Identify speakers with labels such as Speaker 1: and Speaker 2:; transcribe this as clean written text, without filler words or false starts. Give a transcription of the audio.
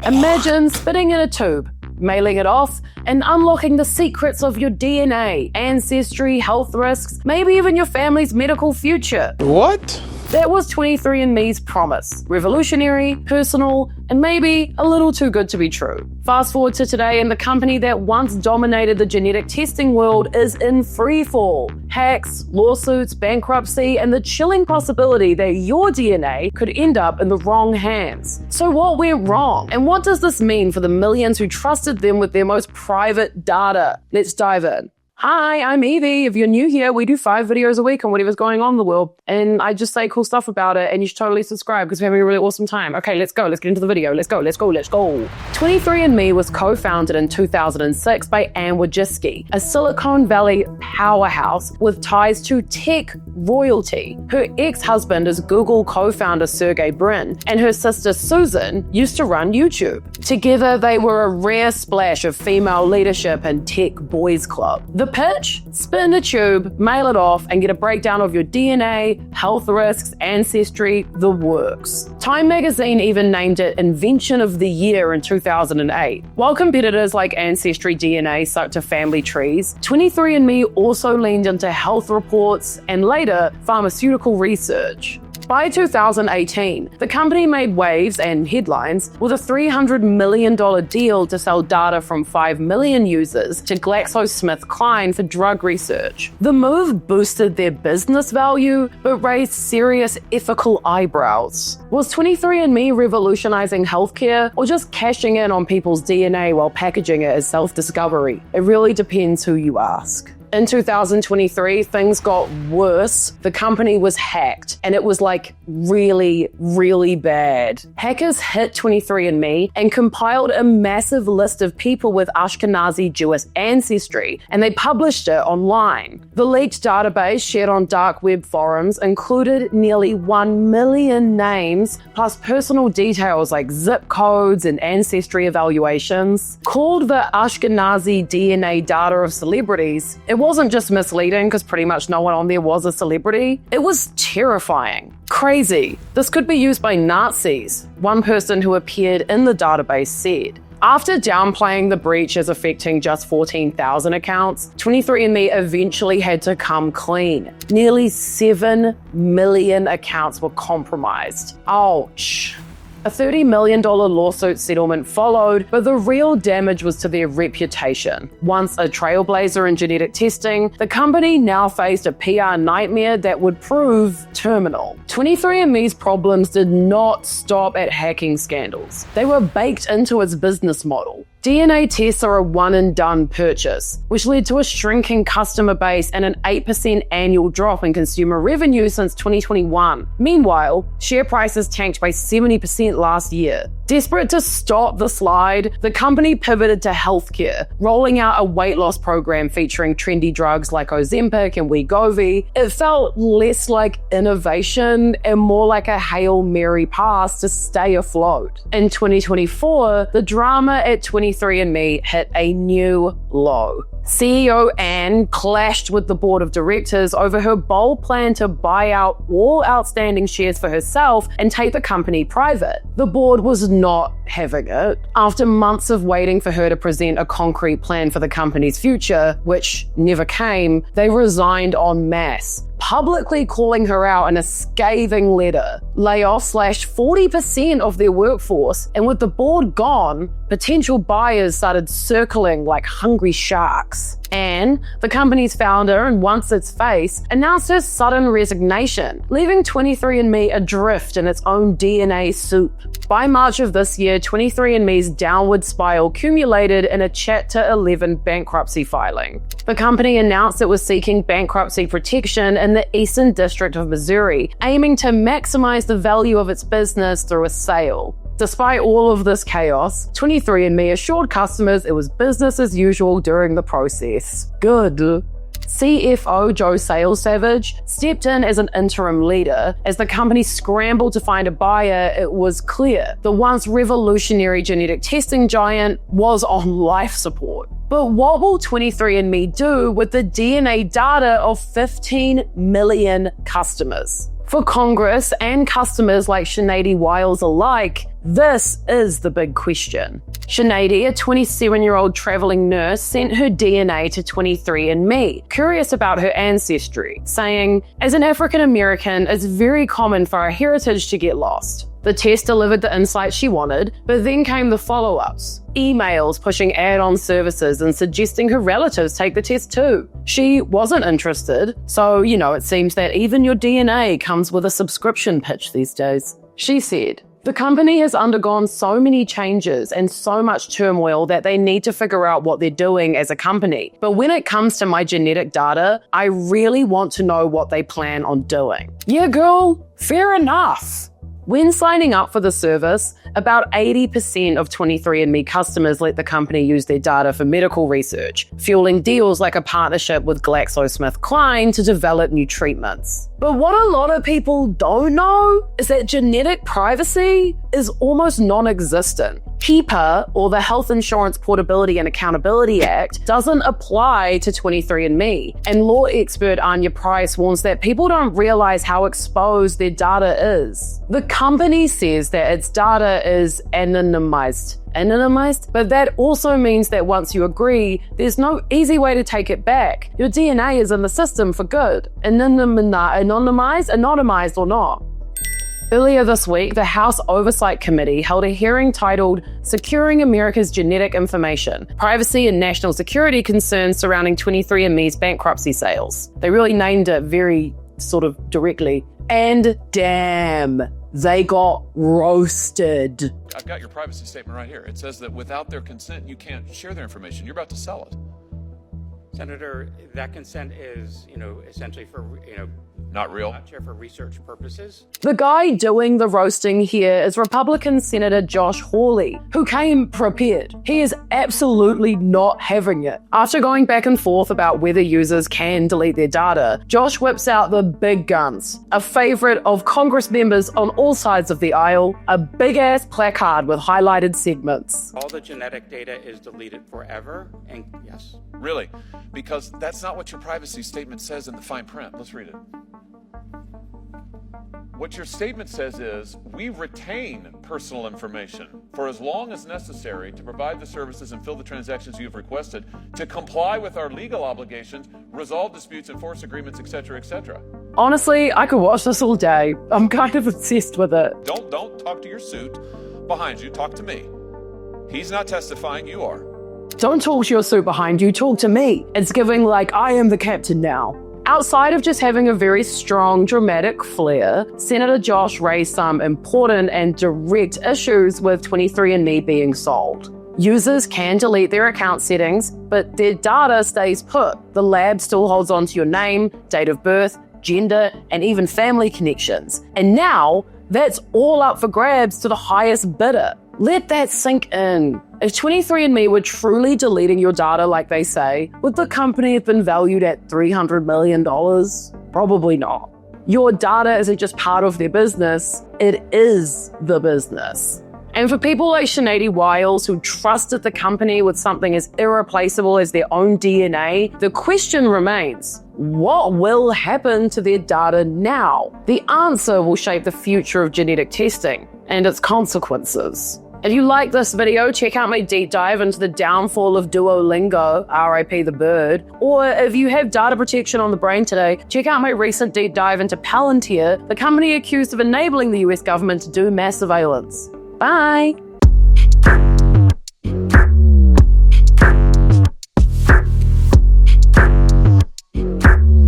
Speaker 1: Imagine spitting in a tube, mailing it off, and unlocking the secrets of your DNA, ancestry, health risks, maybe even your family's medical future.
Speaker 2: What?
Speaker 1: That was 23andMe's promise. Revolutionary, personal, and maybe a little too good to be true. Fast forward to today, and the company that once dominated the genetic testing world is in freefall. Hacks, lawsuits, bankruptcy, and the chilling possibility that your DNA could end up in the wrong hands. So what went wrong? And what does this mean for the millions who trusted them with their most private data? Let's dive in. Hi, I'm Evie. If you're new here, we do 5 videos a week on whatever's going on in the world. And I just say cool stuff about it, and you should totally subscribe because we're having a really awesome time. Okay, let's go. Let's get into the video. Let's go. 23andMe was co-founded in 2006 by Ann Wojcicki, a Silicon Valley powerhouse with ties to tech royalty. Her ex-husband is Google co-founder Sergey Brin, and her sister Susan used to run YouTube. Together, they were a rare splash of female leadership and tech boys club. The pitch? Spin a tube, mail it off, and get a breakdown of your DNA, health risks, ancestry, the works. Time magazine even named it Invention of the Year in 2008. While competitors like Ancestry DNA stuck to family trees, 23andMe also leaned into health reports and later pharmaceutical research. By 2018, the company made waves and headlines with a $300 million deal to sell data from 5 million users to GlaxoSmithKline for drug research. The move boosted their business value, but raised serious ethical eyebrows. Was 23andMe revolutionizing healthcare or just cashing in on people's DNA while packaging it as self-discovery? It really depends who you ask. In 2023, things got worse. The company was hacked, and it was like really, really bad. Hackers hit 23andMe and compiled a massive list of people with Ashkenazi Jewish ancestry, and they published it online. The leaked database shared on dark web forums included nearly 1 million names, plus personal details like zip codes and ancestry evaluations. Called the Ashkenazi DNA data of celebrities, it wasn't just misleading because pretty much no one on there was a celebrity. It was terrifying. Crazy. This could be used by Nazis, one person who appeared in the database said. After downplaying the breach as affecting just 14,000 accounts, 23andMe eventually had to come clean. Nearly 7 million accounts were compromised. Ouch. A $30 million lawsuit settlement followed, but the real damage was to their reputation. Once a trailblazer in genetic testing, the company now faced a PR nightmare that would prove terminal. 23andMe's problems did not stop at hacking scandals. They were baked into its business model. DNA tests are a one-and-done purchase, which led to a shrinking customer base and an 8% annual drop in consumer revenue since 2021. Meanwhile, share prices tanked by 70% last year. Desperate to stop the slide, the company pivoted to healthcare, rolling out a weight loss program featuring trendy drugs like Ozempic and Wegovy. It felt less like innovation and more like a Hail Mary pass to stay afloat. In 2024, the drama at 23andMe hit a new low. CEO Ann clashed with the board of directors over her bold plan to buy out all outstanding shares for herself and take the company private. The board was not having it. After months of waiting for her to present a concrete plan for the company's future, which never came, they resigned en masse, publicly calling her out in a scathing letter. Layoff slashed 40% of their workforce, and with the board gone, potential buyers started circling like hungry sharks. Ann, the company's founder and once its face, announced her sudden resignation, leaving 23andMe adrift in its own DNA soup. By March of this year, 23andMe's downward spiral culminated in a Chapter 11 bankruptcy filing. The company announced it was seeking bankruptcy protection in the Eastern District of Missouri, aiming to maximize the value of its business through a sale. Despite all of this chaos, 23andMe assured customers it was business as usual during the process. Good. CFO Joe Salesavage stepped in as an interim leader. As the company scrambled to find a buyer, it was clear the once revolutionary genetic testing giant was on life support. But what will 23andMe do with the DNA data of 15 million customers? For Congress and customers like Sinead Wiles alike, This is the big question. Sinead, a 27-year-old traveling nurse, sent her DNA to 23andMe, curious about her ancestry, saying, as an African American, it's very common for our heritage to get lost. The test delivered the insight she wanted, but then came the follow-ups. Emails pushing add-on services and suggesting her relatives take the test too. She wasn't interested, so, it seems that even your DNA comes with a subscription pitch these days. She said, the company has undergone so many changes and so much turmoil that they need to figure out what they're doing as a company. But when it comes to my genetic data, I really want to know what they plan on doing. Yeah, girl, fair enough. When signing up for the service, about 80% of 23andMe customers let the company use their data for medical research, fueling deals like a partnership with GlaxoSmithKline to develop new treatments. But what a lot of people don't know is that genetic privacy is almost non-existent. HIPAA, or the Health Insurance Portability and Accountability Act, doesn't apply to 23andMe, and law expert Anya Price warns that people don't realize how exposed their data is. The company says that its data is anonymized, but that also means that once you agree, there's no easy way to take it back. Your DNA is in the system for good, anonymized or not. Earlier this week, the House Oversight Committee held a hearing titled Securing America's Genetic Information, Privacy and National Security Concerns Surrounding 23andMe's Bankruptcy Sales. They really named it very sort of directly. And damn, they got roasted.
Speaker 2: I've got your privacy statement right here. It says that without their consent, you can't share their information. You're about to sell it.
Speaker 3: Senator, that consent is, essentially for,
Speaker 2: not real.
Speaker 3: Not share for research purposes.
Speaker 1: The guy doing the roasting here is Republican Senator Josh Hawley, who came prepared. He is absolutely not having it. After going back and forth about whether users can delete their data, Josh whips out the big guns, a favorite of Congress members on all sides of the aisle, a big-ass placard with highlighted segments.
Speaker 3: All the genetic data is deleted forever, and yes.
Speaker 2: Really? Because that's not what your privacy statement says in the fine print. Let's read it. What your statement says is, we retain personal information for as long as necessary to provide the services and fill the transactions you have requested, to comply with our legal obligations, resolve disputes, enforce agreements, etc., etc.
Speaker 1: Honestly, I could watch this all day. I'm kind of obsessed with it.
Speaker 2: Don't talk to your suit behind you. Talk to me. He's not testifying. You are.
Speaker 1: Don't talk to your suit behind you. Talk to me. It's giving like I am the captain now. Outside of just having a very strong, dramatic flair, Senator Josh raised some important and direct issues with 23andMe being sold. Users can delete their account settings, but their data stays put. The lab still holds on to your name, date of birth, gender, and even family connections. And now, that's all up for grabs to the highest bidder. Let that sink in. If 23andMe were truly deleting your data like they say, would the company have been valued at $300 million? Probably not. Your data isn't just part of their business, it is the business. And for people like Sinead Wiles who trusted the company with something as irreplaceable as their own DNA, the question remains, what will happen to their data now? The answer will shape the future of genetic testing and its consequences. If you like this video, check out my deep dive into the downfall of Duolingo, RIP the bird. Or if you have data protection on the brain today, check out my recent deep dive into Palantir, the company accused of enabling the US government to do mass surveillance. Bye!